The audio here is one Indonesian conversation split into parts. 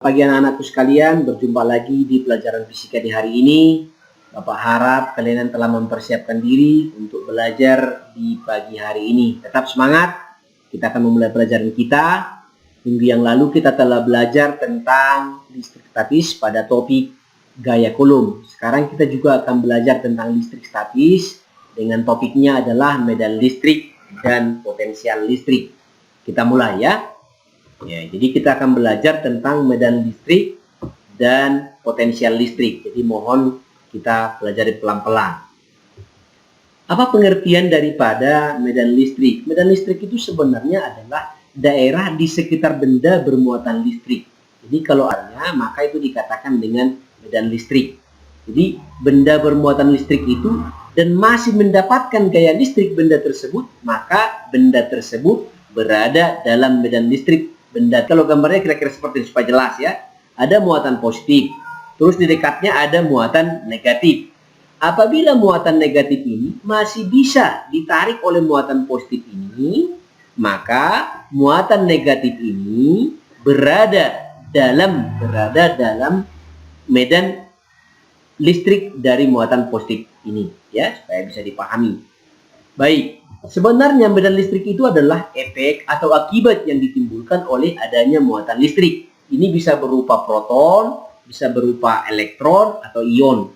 Pagi anak-anakku sekalian, berjumpa lagi di pelajaran fisika di hari ini. Bapak harap kalian telah mempersiapkan diri untuk belajar di pagi hari ini. Tetap semangat, kita akan memulai pelajaran kita. Minggu yang lalu kita telah belajar tentang listrik statis pada topik gaya Coulomb. Sekarang kita juga akan belajar tentang listrik statis dengan topiknya adalah medan listrik dan potensial listrik. Kita mulai ya. Ya, jadi kita akan belajar tentang medan listrik dan potensial listrik. Jadi mohon kita pelajari pelan-pelan. Apa pengertian daripada medan listrik? Medan listrik itu sebenarnya adalah daerah di sekitar benda bermuatan listrik. Jadi kalau artinya maka itu dikatakan dengan medan listrik. Jadi benda bermuatan listrik itu dan masih mendapatkan gaya listrik benda tersebut, maka benda tersebut berada dalam medan listrik. Benda, kalau gambarnya kira-kira seperti ini supaya jelas ya, ada muatan positif, terus di dekatnya ada muatan negatif. Apabila muatan negatif ini masih bisa ditarik oleh muatan positif ini, maka muatan negatif ini berada dalam medan listrik dari muatan positif ini ya, supaya bisa dipahami. Baik. Sebenarnya medan listrik itu adalah efek atau akibat yang ditimbulkan oleh adanya muatan listrik. Ini bisa berupa proton, bisa berupa elektron atau ion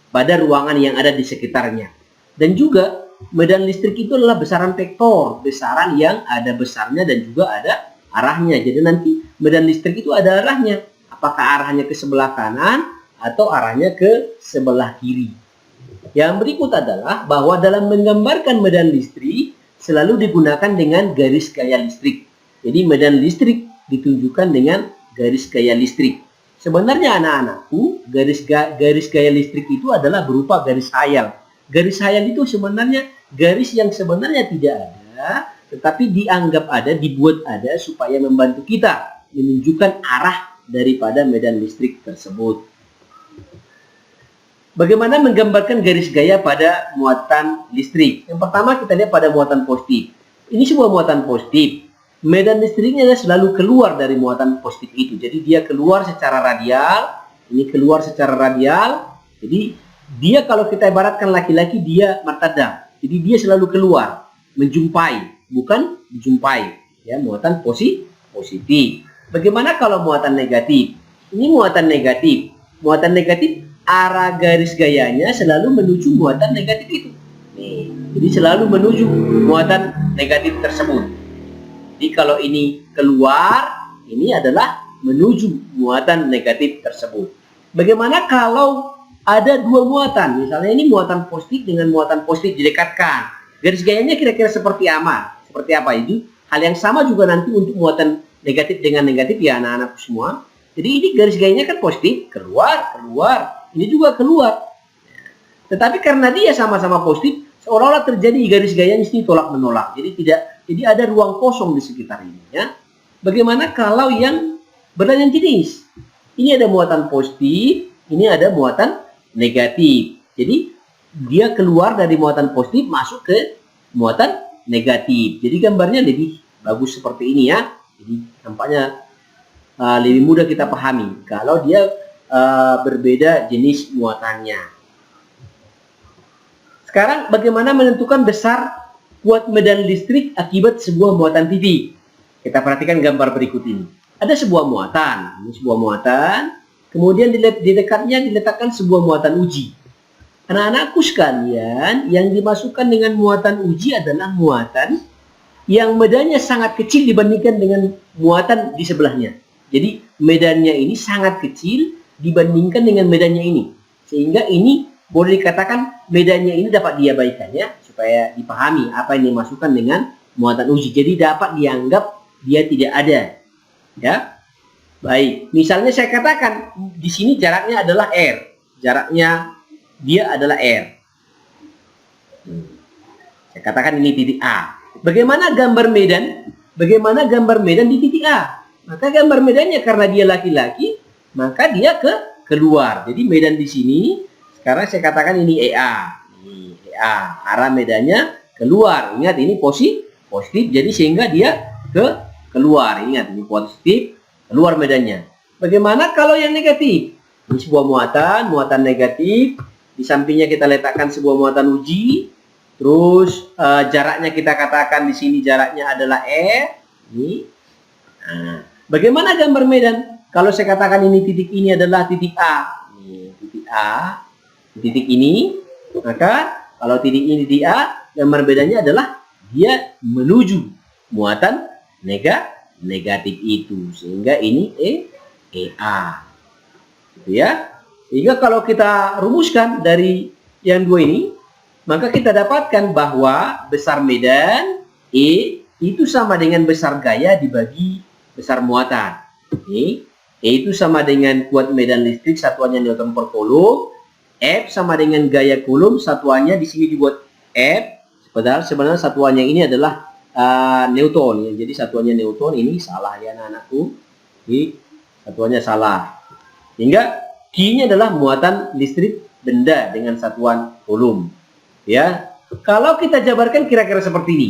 pada ruangan yang ada di sekitarnya. Dan juga medan listrik itu adalah besaran vektor, besaran yang ada besarnya dan juga ada arahnya. Jadi nanti medan listrik itu ada arahnya. Apakah arahnya ke sebelah kanan atau arahnya ke sebelah kiri. Yang berikut adalah bahwa dalam menggambarkan medan listrik selalu digunakan dengan garis gaya listrik. Jadi medan listrik ditunjukkan dengan garis gaya listrik. Sebenarnya anak-anakku, garis gaya listrik itu adalah berupa garis hayal. Garis hayal itu sebenarnya garis yang sebenarnya tidak ada, tetapi dianggap ada, dibuat ada supaya membantu kita menunjukkan arah daripada medan listrik tersebut. Bagaimana menggambarkan garis gaya pada muatan listrik? Yang pertama kita lihat pada muatan positif. Ini sebuah muatan positif. Medan listriknya selalu keluar dari muatan positif itu. Jadi dia keluar secara radial. Ini keluar secara radial. Jadi dia kalau kita ibaratkan laki-laki dia martadang. Jadi dia selalu keluar. Menjumpai. Bukan dijumpai. Ya, muatan positif. Bagaimana kalau muatan negatif? Ini muatan negatif. Muatan negatif arah garis gayanya selalu menuju muatan negatif itu. Nih, jadi selalu menuju muatan negatif tersebut. Jadi kalau ini keluar, ini adalah menuju muatan negatif tersebut. Bagaimana kalau ada dua muatan? Misalnya ini muatan positif dengan muatan positif didekatkan. Garis gayanya kira-kira seperti apa? Seperti apa itu? Hal yang sama juga nanti untuk muatan negatif dengan negatif ya anak-anak semua. Jadi ini garis gayanya kan positif, keluar. Ini juga keluar. Tetapi karena dia sama-sama positif, seolah-olah terjadi garis gayanya ini tolak-menolak. Jadi ada ruang kosong di sekitar ini. Ya. Bagaimana kalau yang berlain jenis? Ini ada muatan positif, ini ada muatan negatif. Jadi dia keluar dari muatan positif masuk ke muatan negatif. Jadi gambarnya lebih bagus seperti ini ya. Jadi nampaknya lebih mudah kita pahami kalau dia berbeda jenis muatannya. Sekarang bagaimana menentukan besar kuat medan listrik akibat sebuah muatan TV? Kita perhatikan gambar berikut ini. Ada sebuah muatan, ini sebuah muatan, kemudian di dekatnya diletakkan sebuah muatan uji. Anak-anakku sekalian, yang dimasukkan dengan muatan uji adalah muatan yang medannya sangat kecil dibandingkan dengan muatan di sebelahnya. Jadi medannya ini sangat kecil dibandingkan dengan medannya ini. Sehingga ini boleh dikatakan medannya ini dapat diabaikan ya. Supaya dipahami apa yang dimasukkan dengan muatan uji. Jadi dapat dianggap dia tidak ada. Ya. Baik. Misalnya saya katakan di sini jaraknya adalah R. Jaraknya dia adalah R. Saya katakan ini titik A. Bagaimana gambar medan? Bagaimana gambar medan di titik A? Maka gambar medannya karena dia laki-laki, maka dia keluar. Jadi medan di sini, sekarang saya katakan ini EA. Ini EA, arah medannya keluar. Ingat ini positif, jadi sehingga dia keluar. Ingat ini positif, keluar medannya. Bagaimana kalau yang negatif? Ini sebuah muatan negatif. Di sampingnya kita letakkan sebuah muatan uji. Terus jaraknya kita katakan di sini jaraknya adalah R. Ini. Nah, bagaimana gambar medan? Kalau saya katakan ini titik ini adalah titik A. Ini titik A. Titik ini. Maka kalau titik ini titik A, gambar medannya adalah dia menuju muatan negatif itu. Sehingga ini EA. Gitu ya. Sehingga kalau kita rumuskan dari yang dua ini, maka kita dapatkan bahwa besar medan E itu sama dengan besar gaya dibagi besar muatan. E itu sama dengan kuat medan listrik, satuannya newton per coulomb. F sama dengan gaya coulomb, satuannya di sini dibuat F. Padahal sebenarnya satuannya ini adalah newton. Ya. Jadi satuannya newton, ini salah ya anak-anakku. Jadi satuannya salah. Hingga Q-nya adalah muatan listrik benda dengan satuan coulomb. Ya, kalau kita jabarkan kira-kira seperti ini.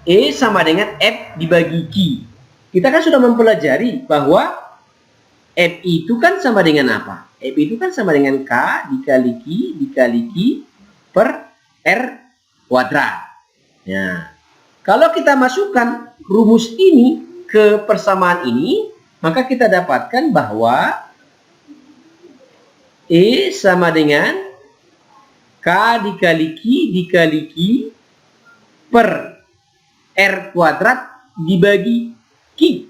E sama dengan F dibagi Q. Kita kan sudah mempelajari bahwa F itu kan sama dengan apa? F itu kan sama dengan K dikali Q per R kuadrat. Ya. Kalau kita masukkan rumus ini ke persamaan ini, maka kita dapatkan bahwa E sama dengan K dikali Q per R kuadrat dibagi Q.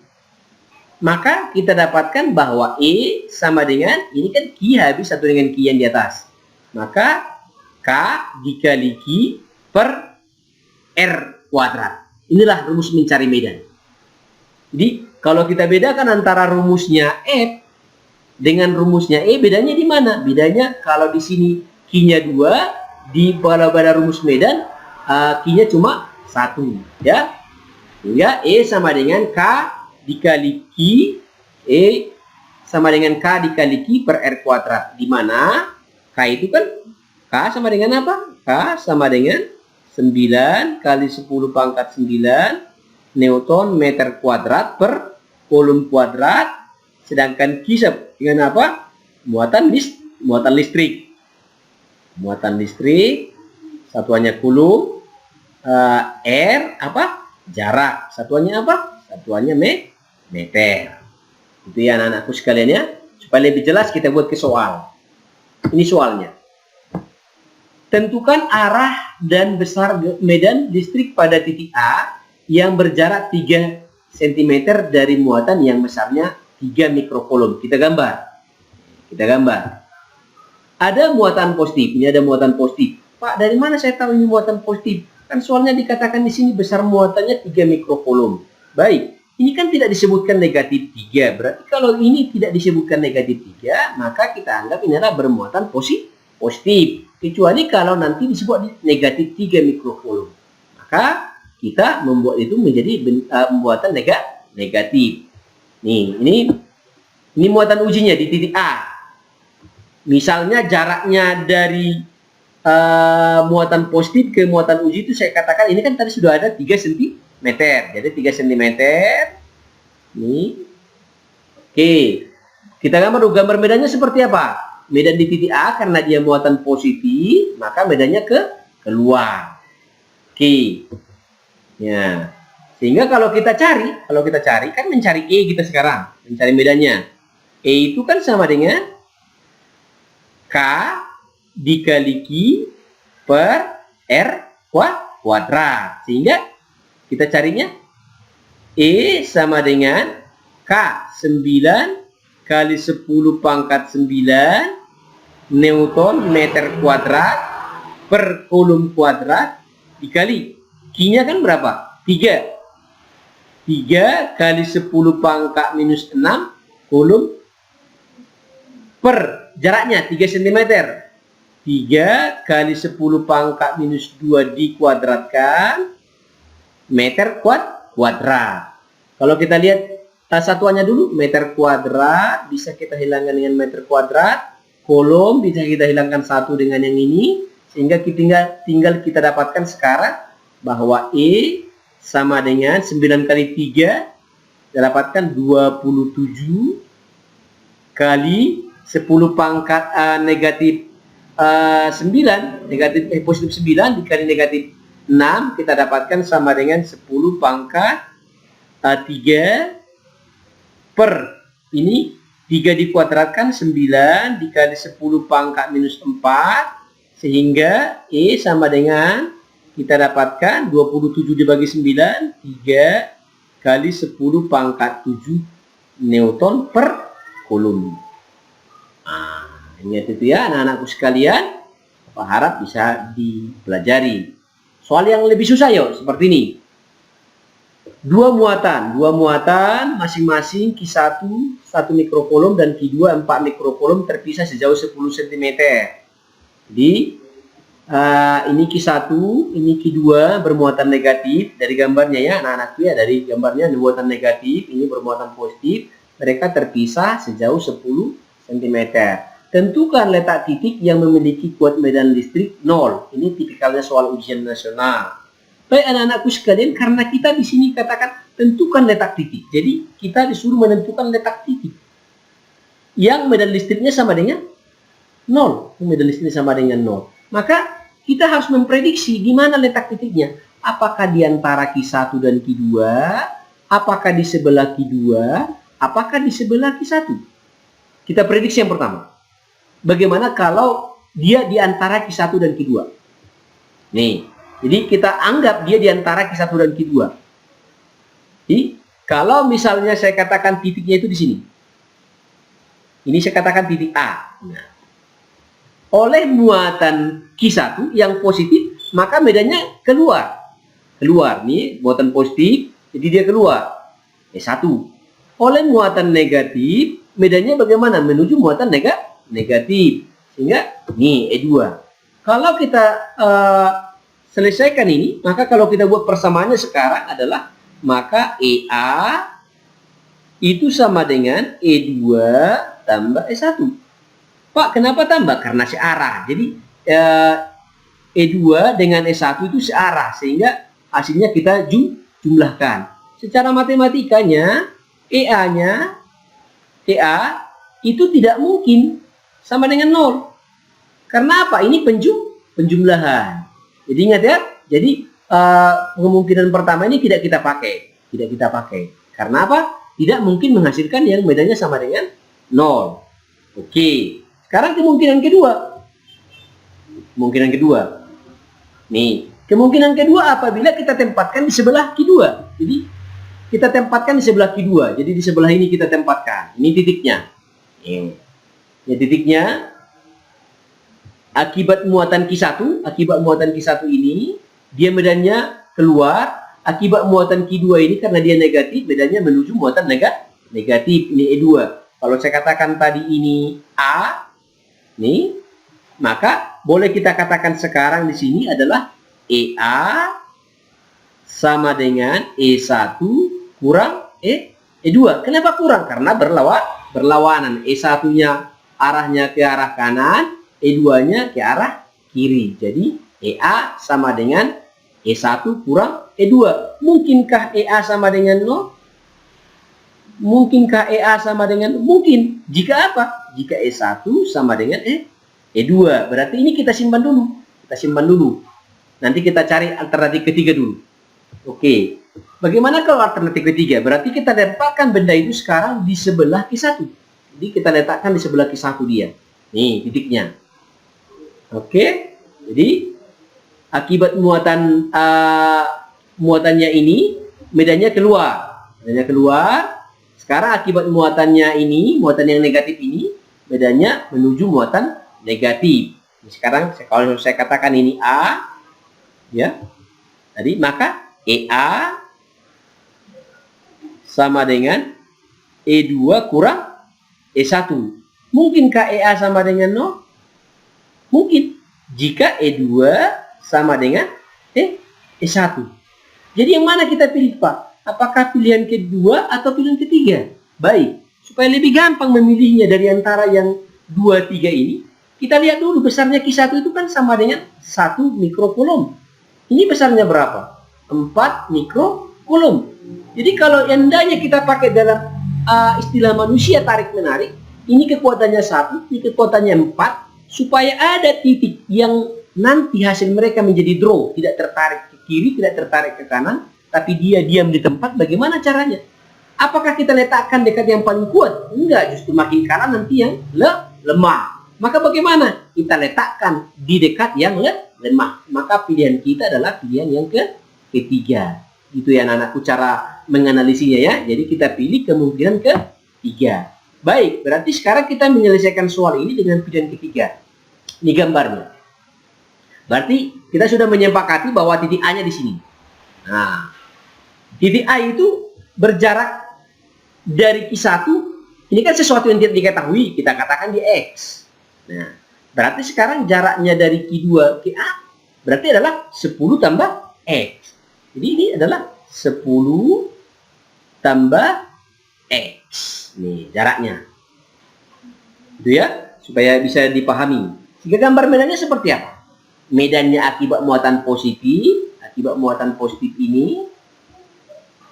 Maka kita dapatkan bahwa E sama dengan, ini kan Q habis satu dengan Q yang di atas. Maka K dikali Q per R kuadrat. Inilah rumus mencari medan. Jadi kalau kita bedakan antara rumusnya F dengan rumusnya E, bedanya di mana? Bedanya kalau di sini Q-nya 2, di pada rumus medan Q-nya cuma 1, ya. Sehingga E sama dengan K dikali Q, E sama dengan K dikali Q per R kuadrat. Di mana K itu kan, K sama dengan apa? K sama dengan 9 kali 10 pangkat 9 Newton meter kuadrat per coulomb kuadrat. Sedangkan Q dengan apa? Muatan listrik. Muatan listrik, satuannya coulomb. R apa? Jarak. Satuannya apa? Satuannya meter. Itu ya anak-anakku sekalian ya. Supaya lebih jelas kita buat ke soal. Ini soalnya. Tentukan arah dan besar medan listrik pada titik A yang berjarak 3 cm dari muatan yang besarnya 3 mikrocoulomb. Kita gambar. Ada muatan positif. Ini ada muatan positif. Pak, dari mana saya tahu ini muatan positif? Kan soalnya dikatakan di sini besar muatannya 3 mikrocoulomb. Baik. Ini kan tidak disebutkan negatif 3. Berarti kalau ini tidak disebutkan negatif 3, maka kita anggap ini adalah bermuatan positif. Kecuali kalau nanti disebut negatif 3 mikrocoulomb. Maka kita membuat itu menjadi muatan negatif. Nih, ini muatan ujinya di titik A. Misalnya jaraknya dari muatan positif ke muatan uji itu saya katakan ini kan tadi sudah ada 3 cm. Jadi 3 cm. Nih. Oke. Kita gambar medannya seperti apa? Medan di titik A karena dia muatan positif, maka medannya keluar. Oke. Ya. Sehingga kalau kita cari kan mencari E kita sekarang, mencari medannya. E itu kan sama dengan K dikali Q per R kuadrat. Sehingga kita carinya E sama dengan K 9 kali 10 pangkat 9 Newton meter kuadrat per coulomb kuadrat dikali Q-nya kan berapa? 3 kali 10 pangkat minus 6 coulomb per jaraknya 3 cm. 3 kali 10 pangkat minus 2 dikuadratkan meter kuadrat. Kalau kita lihat satuannya dulu, meter kuadrat bisa kita hilangkan dengan meter kuadrat, coulomb bisa kita hilangkan satu dengan yang ini, sehingga tinggal kita dapatkan sekarang bahwa E sama dengan 9 kali 3 Kita dapatkan 27 kali 10 pangkat negatif 9, positif 9 dikali negatif 6, kita dapatkan sama dengan 10 pangkat 3 per ini 3 dikuadratkan 9 dikali 10 pangkat minus 4, sehingga E sama dengan kita dapatkan 27 dibagi 9, 3 kali 10 pangkat 7 Newton per Coulomb. Nah, ingat itu ya anak-anakku sekalian. Aku harap bisa dipelajari. Soal yang lebih susah yuk, seperti ini. Dua muatan masing-masing Q1 1 mikrocoulomb dan Q2 4 mikrocoulomb terpisah sejauh 10 cm. Jadi ini Q1, ini Q2 bermuatan negatif. Dari gambarnya ya anak-anakku ya, dari gambarnya muatan negatif, ini bermuatan positif. Mereka terpisah sejauh 10 cm. Tentukan letak titik yang memiliki kuat medan listrik 0. Ini tipikalnya soal ujian nasional. Baik anak-anakku sekalian, karena kita di sini katakan tentukan letak titik. Jadi kita disuruh menentukan letak titik yang medan listriknya sama dengan 0. Medan listriknya sama dengan 0. Maka kita harus memprediksi di mana letak titiknya. Apakah di antara Q1 dan Q2? Apakah di sebelah Q2? Apakah di sebelah Q1? Kita prediksi yang pertama. Bagaimana kalau dia di antara Q1 dan Q2? Nih, jadi kita anggap dia di antara Q1 dan Q2. Jadi, kalau misalnya saya katakan titiknya itu di sini. Ini saya katakan titik A. Nah, oleh muatan Q1 yang positif, maka medannya keluar. Keluar, nih, muatan positif, jadi dia keluar. E1. Oleh muatan negatif, medannya bagaimana? Menuju muatan negatif. Sehingga nih E2. Kalau kita selesaikan ini, maka kalau kita buat persamaannya sekarang adalah maka EA itu sama dengan E2 tambah E1. Pak, kenapa tambah? Karena searah. Jadi E2 dengan E1 itu searah, sehingga hasilnya kita jumlahkan. Secara matematikanya EA itu tidak mungkin sama dengan 0. Karena apa? Ini penjumlahan. Jadi ingat ya. Jadi kemungkinan pertama ini tidak kita pakai. Karena apa? Tidak mungkin menghasilkan yang medannya sama dengan 0. Oke. Sekarang kemungkinan kedua. Nih, kemungkinan kedua apabila kita tempatkan di sebelah Q2. Jadi kita tempatkan di sebelah Q2. Jadi di sebelah ini kita tempatkan. Ini titiknya. Ini titiknya. Akibat muatan Q1 ini dia medannya keluar. Akibat muatan Q2 ini karena dia negatif, medannya menuju muatan negatif. Ini E2. Kalau saya katakan tadi ini A, nih, maka boleh kita katakan sekarang di sini adalah EA sama dengan E1 kurang E2. Kenapa kurang? Karena berlawanan. E1-nya arahnya ke arah kanan, E2-nya ke arah kiri. Jadi EA sama dengan E1 kurang E2. Mungkinkah EA sama dengan 0? Mungkinkah EA sama dengan? Mungkin. Jika apa? Jika E1 sama dengan E2. Berarti ini kita simpan dulu. Nanti kita cari alternatif ketiga dulu. Oke. Bagaimana kalau alternatif ketiga? Berarti kita letakkan benda itu sekarang di sebelah Q1. Jadi kita letakkan di sebelah Q1 dia. Nih titiknya. Oke. Jadi akibat muatannya ini medannya keluar. Sekarang akibat muatannya ini, muatan yang negatif ini, medannya menuju muatan negatif. Sekarang kalau saya katakan ini A, ya. Tadi maka EA sama dengan E2 kurang E1. Mungkinkah EA sama dengan 0? Mungkin. Jika E2 sama dengan E1. Jadi yang mana kita pilih, Pak? Apakah pilihan kedua atau pilihan ketiga? Baik. Supaya lebih gampang memilihnya dari antara yang 2, 3 ini, kita lihat dulu besarnya Q1 itu kan sama dengan 1 mikrocoulomb. Ini besarnya berapa? 4 mikrocoulomb. Jadi kalau endanya kita pakai dalam istilah manusia tarik-menarik, ini kekuatannya 1, ini kekuatannya 4, supaya ada titik yang nanti hasil mereka menjadi draw, tidak tertarik ke kiri, tidak tertarik ke kanan, tapi dia diam di tempat. Bagaimana caranya? Apakah kita letakkan dekat yang paling kuat? Enggak, justru makin kanan nanti yang lemah. Maka bagaimana? Kita letakkan di dekat yang lemah. Maka pilihan kita adalah pilihan yang ketiga. Itu ya anak-anakku cara menganalisinya ya. Jadi kita pilih kemungkinan ketiga. Baik, berarti sekarang kita menyelesaikan soal ini dengan pilihan ketiga. Ini gambarnya. Berarti kita sudah menyepakati bahwa titik A-nya di sini. Nah, titik A itu berjarak dari Q1, ini kan sesuatu yang tidak diketahui, kita katakan di X. Nah, berarti sekarang jaraknya dari Q2 ke A berarti adalah 10 tambah X. Jadi ini adalah 10 tambah X. Nih jaraknya. Itu ya, supaya bisa dipahami. Sehingga gambar medannya seperti apa? Medannya akibat muatan positif ini,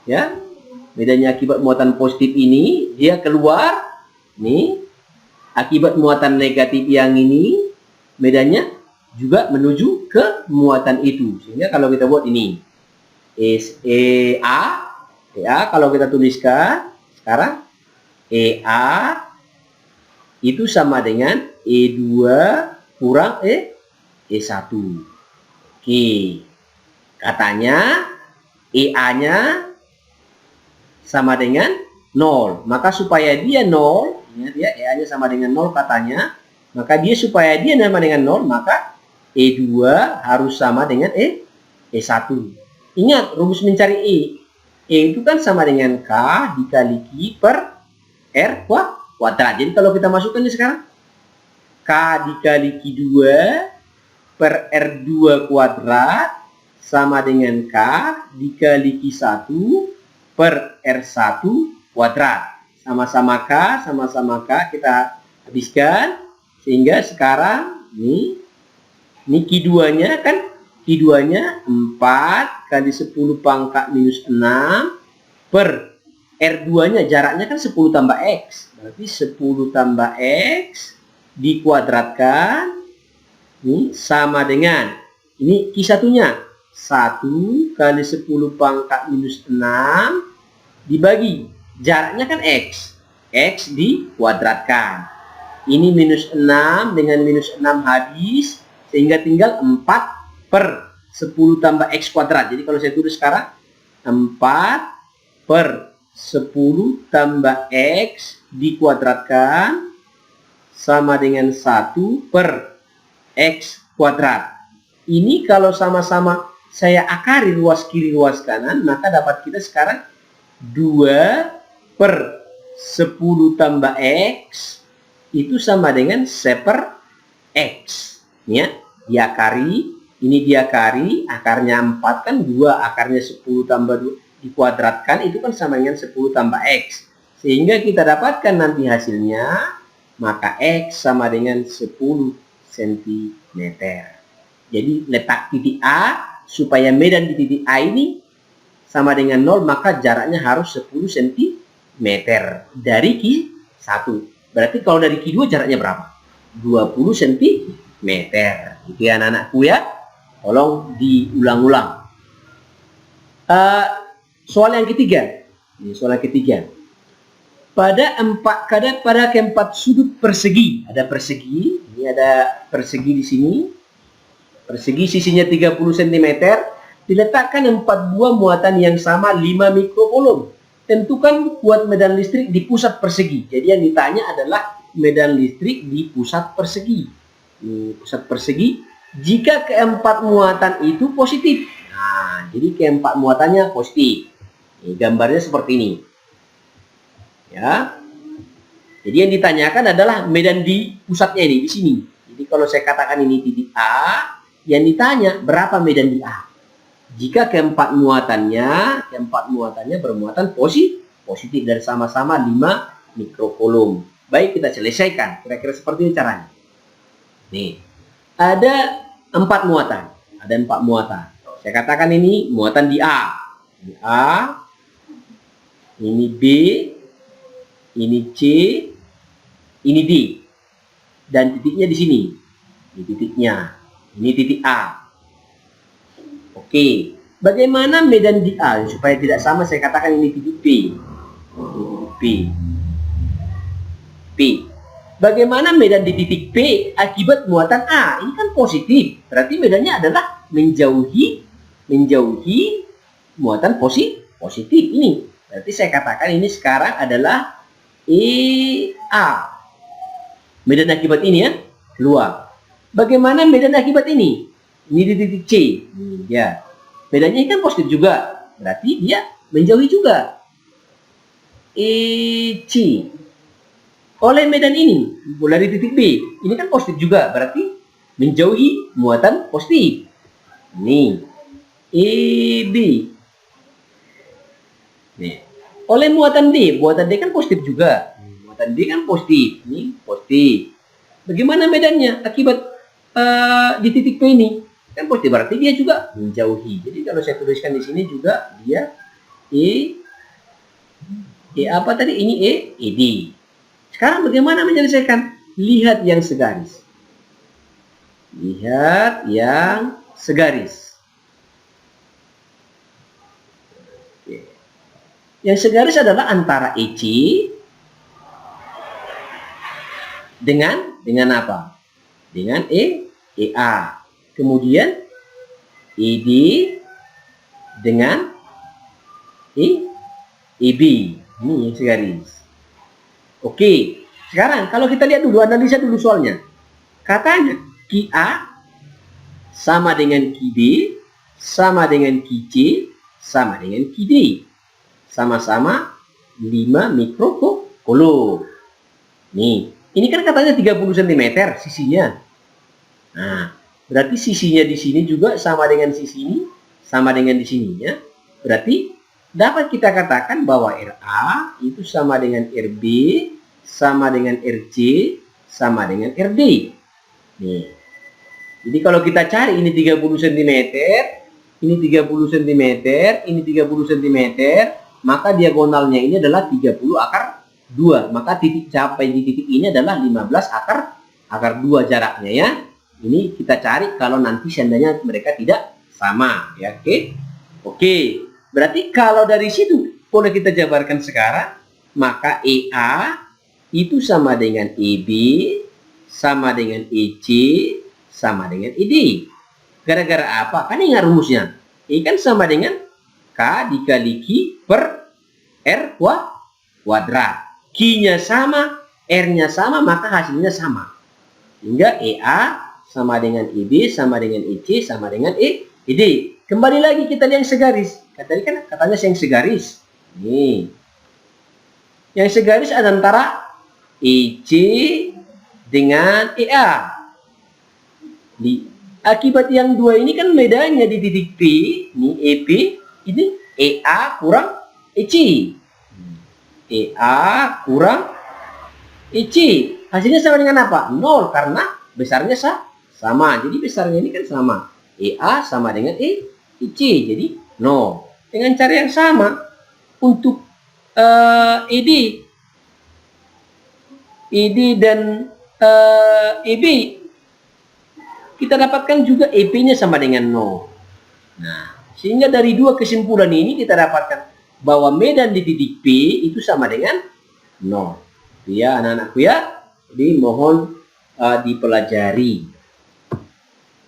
ya. Medannya akibat muatan positif ini, dia keluar, nih. Akibat muatan negatif yang ini, medannya juga menuju ke muatan itu. Sehingga kalau kita buat ini, EA kalau kita tuliskan sekarang, EA itu sama dengan E2 kurang E1. Oke. Katanya EA-nya sama dengan 0. Maka supaya dia 0, dia EA-nya sama dengan 0 katanya, maka dia supaya dia sama dengan 0, maka E2 harus sama dengan E1. Ingat, rumus mencari E. E itu kan sama dengan K dikali Q per R kuadrat. Jadi kalau kita masukkan ini sekarang, K dikali Q2 per R2 kuadrat sama dengan K dikali Q1 per R1 kuadrat. Sama-sama K, kita habiskan. Sehingga sekarang ini Q2-nya kan, Q2-nya 4 kali 10 pangkat minus 6 per R2-nya jaraknya kan 10 tambah X. Berarti 10 tambah X dikuadratkan ini sama dengan, ini Q1-nya 1 kali 10 pangkat minus 6 dibagi jaraknya kan X. X dikuadratkan. Ini minus 6 dengan minus 6 habis, sehingga tinggal 4 per 10 tambah X kuadrat. Jadi kalau saya tulis sekarang, 4 per 10 tambah X dikuadratkan sama dengan 1 per X kuadrat. Ini kalau sama-sama saya akari luas kiri luas kanan, maka dapat kita sekarang 2 per 10 tambah X itu sama dengan seper X. Ya, diakari, ini diakari, akarnya 4 kan 2, akarnya 10 tambah 2 dikuadratkan itu kan sama dengan 10 tambah X. Sehingga kita dapatkan nanti hasilnya, maka X sama dengan 10 cm. Jadi letak titik A, supaya medan di titik A ini sama dengan 0, maka jaraknya harus 10 cm dari Q1. Berarti kalau dari Q2 jaraknya berapa? 20 cm. Itu ya anak-anakku ya. Tolong diulang-ulang. Soal yang ketiga. Ini soal yang ketiga. Pada keempat sudut persegi, ada persegi, ini ada persegi di sini. Persegi sisinya 30 cm, diletakkan 4 buah muatan yang sama 5 mikrokulom. Tentukan kuat medan listrik di pusat persegi. Jadi yang ditanya adalah medan listrik di pusat persegi. Ini pusat persegi jika keempat muatan itu positif. Nah, jadi keempat muatannya positif. Ini gambarnya seperti ini. Ya. Jadi yang ditanyakan adalah medan di pusatnya ini, di sini. Jadi kalau saya katakan ini titik A, yang ditanya berapa medan di A. Jika keempat muatannya bermuatan positif dari sama-sama 5 mikrokulom. Baik, kita selesaikan. Kira-kira seperti ini caranya. Nih, ada 4 muatan. Saya katakan ini muatan di A. Di A, Ini B, ini C, ini D. Dan titiknya di sini. Ini titiknya. Ini titik A. Oke. Bagaimana medan di A? Supaya tidak sama saya katakan ini titik P. P. P. Bagaimana medan di titik P akibat muatan A? Ini kan positif. Berarti medannya adalah menjauhi muatan positif ini. Berarti saya katakan ini sekarang adalah EA. Medan akibat ini ya, keluar. Bagaimana medan akibat ini? Ini di titik C. Ya. Medannya kan positif juga. Berarti dia menjauhi juga. EC. Oleh medan ini, dari titik B. Ini kan positif juga. Berarti menjauhi muatan positif. Ini. EB. Nih. Oleh muatan D kan positif juga. Muatan D kan positif. Ini positif. Bagaimana medannya akibat di titik P ini? Kan positif, berarti dia juga menjauhi. Jadi kalau saya tuliskan di sini juga dia apa tadi? Ini ED. Sekarang bagaimana menyelesaikan? Lihat yang segaris. Lihat yang segaris. Yang segaris adalah antara EC dengan apa? Dengan EA. Kemudian ED dengan EB. Ini yang segaris. Oke. Sekarang kalau kita lihat dulu, analisa dulu soalnya. Katanya QA sama dengan QB sama dengan QC sama dengan QD. Sama-sama 5 mikrocoulomb. Nih, ini kan katanya 30 cm sisinya. Nah, berarti sisinya di sini juga sama dengan sisi ini, sama dengan di sini ya. Berarti dapat kita katakan bahwa RA itu sama dengan RB, sama dengan RC, sama dengan RD. Nih. Jadi kalau kita cari ini 30 cm, ini 30 cm, ini 30 cm, maka diagonalnya ini adalah 30 akar 2. Maka titik capai di titik ini adalah 15 akar 2 jaraknya ya. Ini kita cari kalau nanti seandainya mereka tidak sama ya. Oke. Berarti kalau dari situ boleh kita jabarkan sekarang, maka EA itu sama dengan EB, sama dengan EC, sama dengan ED. Gara-gara apa? Kan ingat rumusnya. E kan sama dengan K dikali Q per R kuadrat. Q-nya sama, R-nya sama, maka hasilnya sama. Hingga EA sama dengan EB, sama dengan EC, sama dengan ED. Kembali lagi kita lihat yang segaris. Tadi kan katanya yang segaris. Nih. Yang segaris ada antara EC dengan EA. Akibat yang dua ini kan bedanya di titik P, ini EP, ini EA kurang EC. EA kurang EC. Hasilnya sama dengan apa? 0 karena besarnya sama. Jadi besarnya ini kan sama. EA sama dengan EC. Jadi 0. Dengan cara yang sama untuk ED dan EB kita dapatkan juga EP-nya sama dengan 0. Nah, sehingga dari dua kesimpulan ini kita dapatkan bahwa medan di titik P itu sama dengan 0. Ya, anak-anakku ya. Jadi mohon dipelajari.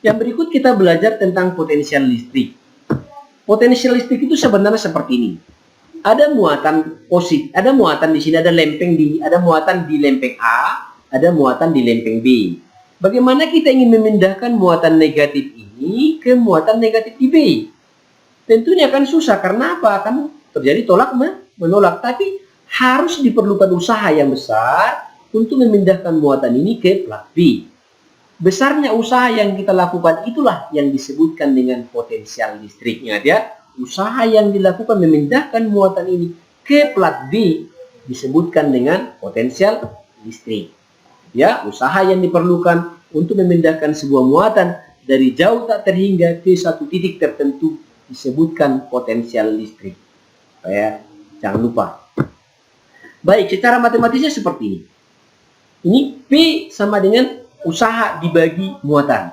Yang berikut kita belajar tentang potensial listrik. Potensial listrik itu sebenarnya seperti ini. Ada muatan positif, ada muatan di sini, ada muatan di lempeng A, ada muatan di lempeng B. Bagaimana kita ingin memindahkan muatan negatif ini ke muatan negatif di B? Tentunya akan susah, karena apa? Akan terjadi tolak menolak, tapi harus diperlukan usaha yang besar untuk memindahkan muatan ini ke plat B. Besarnya usaha yang kita lakukan itulah yang disebutkan dengan potensial listriknya ya. Usaha yang dilakukan memindahkan muatan ini ke plat B disebutkan dengan potensial listrik. Ya, usaha yang diperlukan untuk memindahkan sebuah muatan dari jauh tak terhingga ke satu titik tertentu disebutkan potensial listrik. Ya, jangan lupa Baik, secara matematisnya seperti ini. Ini P sama dengan usaha dibagi muatan.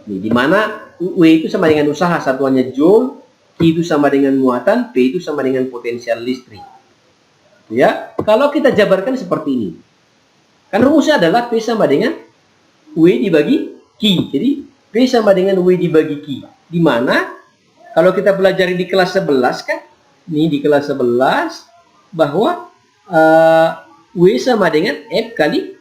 Ini di mana W itu sama dengan usaha, satuannya joule, Q itu sama dengan muatan, P itu sama dengan potensial listrik. Ya, kalau kita jabarkan seperti ini. Kan rumusnya adalah P sama dengan W dibagi Q. Jadi P sama dengan W dibagi Q. Di mana kalau kita pelajari di kelas 11 kan, ini di kelas 11 bahwa W sama dengan F kali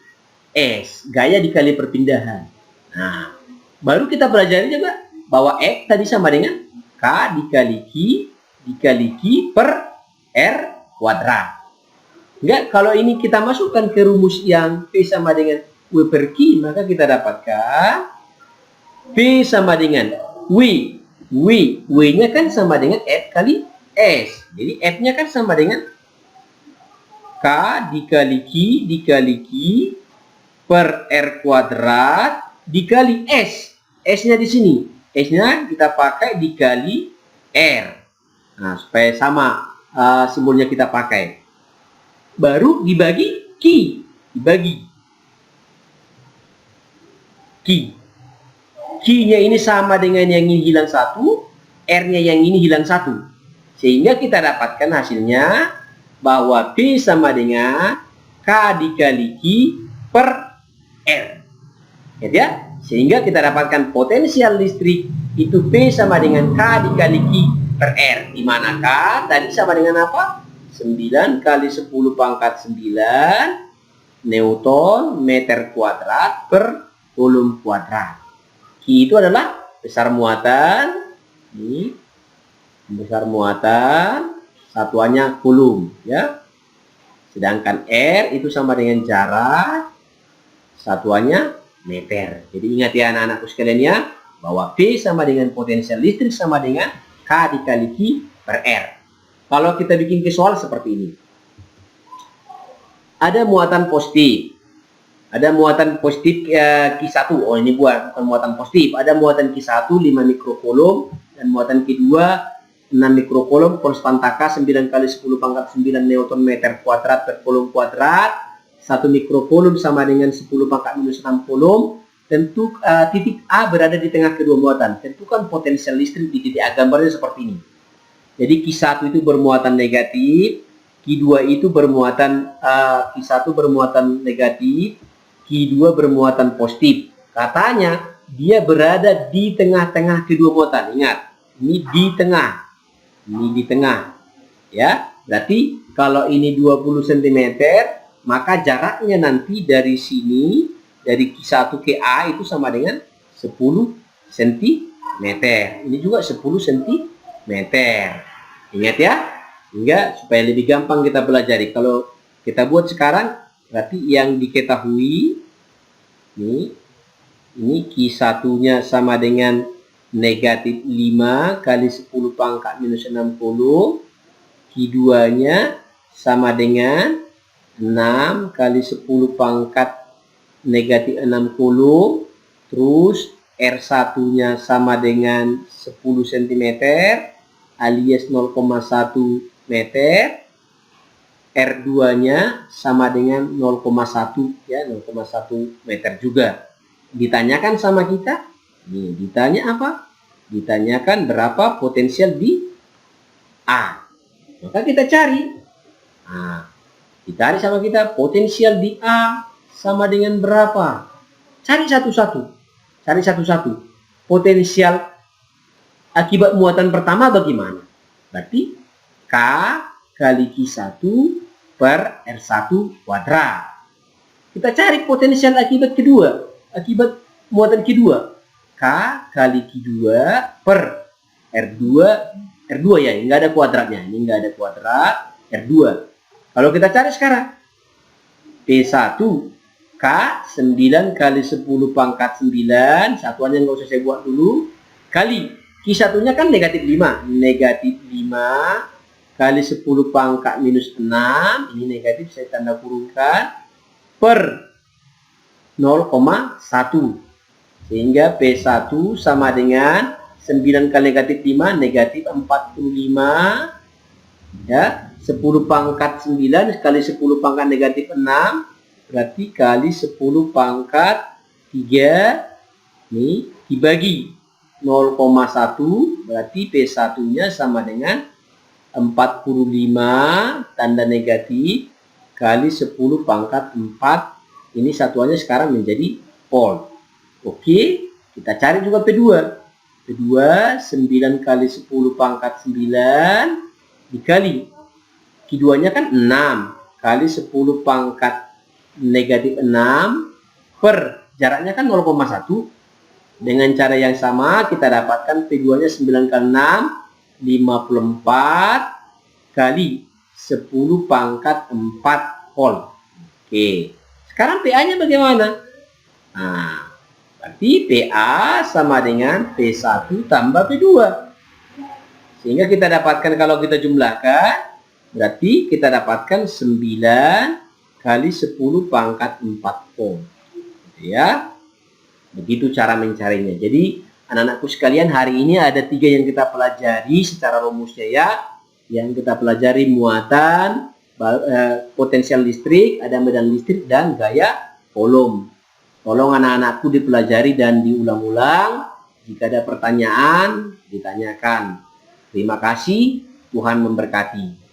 S, gaya dikali perpindahan. Nah, baru kita pelajari juga bahwa F tadi sama dengan K dikali Q per R kuadrat. Enggak, kalau ini kita masukkan ke rumus yang P sama dengan W per Q, maka kita dapatkan P sama dengan W-nya kan sama dengan F kali S. Jadi F-nya kan sama dengan K dikali Q per R kuadrat dikali S. S-nya di sini. S-nya kita pakai dikali R. Nah, supaya sama simbolnya kita pakai. Baru dibagi Q. Dibagi Q. Q-nya ini sama dengan yang ini hilang 1. R-nya yang ini hilang 1. Sehingga kita dapatkan hasilnya bahwa P sama dengan K dikali Q per R. Ya, sehingga kita dapatkan potensial listrik itu P sama dengan K dikali Q per R. Di mana K tadi sama dengan apa? 9 kali 10 pangkat 9 Newton meter kuadrat per kulum kuadrat. Q itu adalah besar muatan. Ini besar muatan, satuannya kulum, ya. Sedangkan R itu sama dengan jarak, satuannya meter. Jadi ingat ya anak-anakku sekalian ya, bahwa P sama dengan potensial listrik sama dengan K dikali Q per R. Kalau kita bikin ke soal seperti ini. Ada muatan positif. Ada muatan positif Q1. Oh, ini bukan muatan positif. Ada muatan Q1 5 mikrokulum dan muatan Q2 6 mikrokulum, konstanta K 9 kali 10 pangkat 9 Newton meter kuadrat per kulum kuadrat. 1 mikrokulum sama dengan 10 pangkat minus 6 kulum. Tentu titik A berada di tengah kedua muatan. Tentukan potensial listrik di titik A. Gambarnya seperti ini. Jadi Q1 itu bermuatan negatif, Q2 itu bermuatan Q1 bermuatan negatif, Q2 bermuatan positif. Katanya dia berada di tengah-tengah kedua muatan. Ingat, ini di tengah. Ini di tengah. Ya, berarti kalau ini 20 cm, maka jaraknya nanti dari sini, dari Q1 ke A itu sama dengan 10 cm. Ini juga 10 cm. Ingat ya, hingga supaya lebih gampang kita pelajari. Kalau kita buat sekarang, berarti yang diketahui ini Q1-nya sama dengan negatif 5 kali 10 pangkat minus 60. Q2-nya sama dengan 6 kali 10 pangkat negatif 60. Terus R1-nya sama dengan 10 cm alias 0,1 meter. R2-nya sama dengan 0,1 ya, 0,1 meter juga. Ditanyakan sama kita, nih ditanya apa? Ditanyakan berapa potensial di A. Maka kita cari. Nah, dicari sama kita potensial di A sama dengan berapa? Cari satu-satu. Cari satu-satu. Potensial akibat muatan pertama bagaimana? Berarti K kali Q1 per R1 kuadrat. Kita cari potensial akibat kedua. Akibat muatan kedua. K kali Q2 per R2. R2 ya, nggak ada kuadratnya. Ini nggak ada kuadrat. R2. Kalau kita cari sekarang. P1 K 9 kali 10 pangkat 9. Satuannya nggak usah saya buat dulu. Kali Q1-nya kan negatif 5. Negatif 5 kali 10 pangkat minus 6. Ini negatif, saya tanda kurungkan. Per 0,1. Sehingga P1 sama dengan 9 kali negatif 5. Negatif 45. Ya. 10 pangkat 9 kali 10 pangkat negatif 6 berarti kali 10 pangkat 3 ini dibagi 0,1 berarti P1 nya sama dengan 45 tanda negatif kali 10 pangkat 4 ini satuannya sekarang menjadi volt. Oke, kita cari juga P2. P2 9 kali 10 pangkat 9 dikali Q2 nya kan 6 kali 10 pangkat negatif 6 per jaraknya kan 0,1. Dengan cara yang sama kita dapatkan P2 nya 9 kali 6 54 kali 10 pangkat 4 volt. Oke, sekarang PA nya bagaimana? Nah, berarti PA sama dengan P1 tambah P2. Sehingga kita dapatkan kalau kita jumlahkan berarti kita dapatkan 9 kali 10 pangkat 4 volt. Ya. Begitu cara mencarinya. Jadi anak-anakku sekalian, hari ini ada 3 yang kita pelajari secara rumusnya ya. Yang kita pelajari muatan, potensial listrik, ada medan listrik dan gaya Coulomb. Tolong anak-anakku dipelajari dan diulang-ulang. Jika ada pertanyaan, ditanyakan. Terima kasih, Tuhan memberkati.